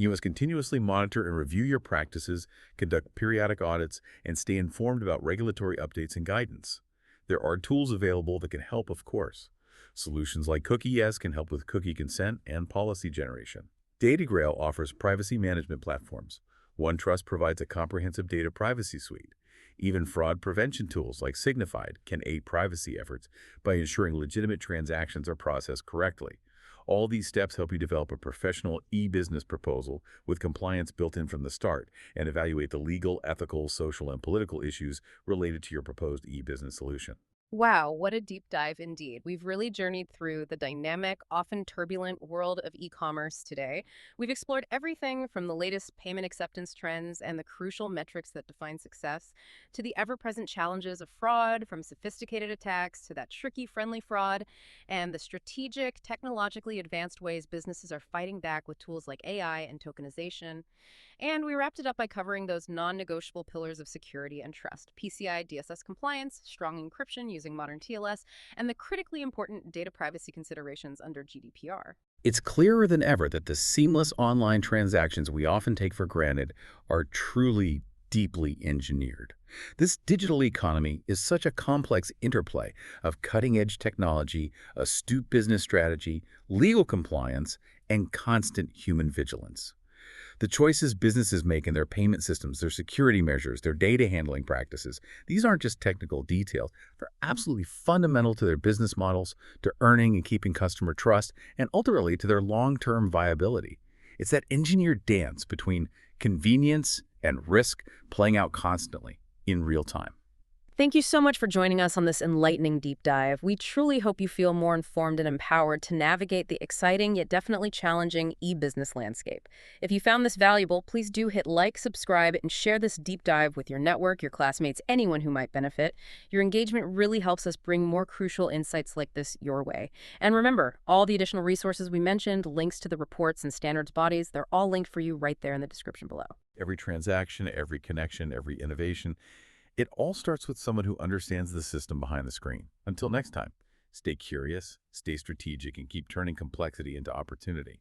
You must continuously monitor and review your practices, conduct periodic audits, and stay informed about regulatory updates and guidance. There are tools available that can help, of course. Solutions like CookieYes can help with cookie consent and policy generation. DataGrail offers privacy management platforms. OneTrust provides a comprehensive data privacy suite. Even fraud prevention tools like Signified can aid privacy efforts by ensuring legitimate transactions are processed correctly. All these steps help you develop a professional e-business proposal with compliance built in from the start and evaluate the legal, ethical, social, and political issues related to your proposed e-business solution. Wow, what a deep dive indeed. We've really journeyed through the dynamic, often turbulent world of e-commerce today. We've explored everything from the latest payment acceptance trends and the crucial metrics that define success to the ever-present challenges of fraud, from sophisticated attacks to that tricky friendly fraud, and the strategic, technologically advanced ways businesses are fighting back with tools like AI and tokenization. And we wrapped it up by covering those non-negotiable pillars of security and trust: PCI DSS compliance, strong encryption using modern TLS, and the critically important data privacy considerations under GDPR. It's clearer than ever that the seamless online transactions we often take for granted are truly deeply engineered. This digital economy is such a complex interplay of cutting-edge technology, astute business strategy, legal compliance, and constant human vigilance. The choices businesses make in their payment systems, their security measures, their data handling practices, these aren't just technical details. They're absolutely fundamental to their business models, to earning and keeping customer trust, and ultimately to their long-term viability. It's that engineered dance between convenience and risk playing out constantly in real time. Thank you so much for joining us on this enlightening deep dive. We truly hope you feel more informed and empowered to navigate the exciting yet definitely challenging e-business landscape. If you found this valuable, please do hit like, subscribe, and share this deep dive with your network, your classmates, anyone who might benefit. Your engagement really helps us bring more crucial insights like this your way. And remember, all the additional resources we mentioned, links to the reports and standards bodies, they're all linked for you right there in the description below. Every transaction, every connection, every innovation, it all starts with someone who understands the system behind the screen. Until next time, stay curious, stay strategic, and keep turning complexity into opportunity.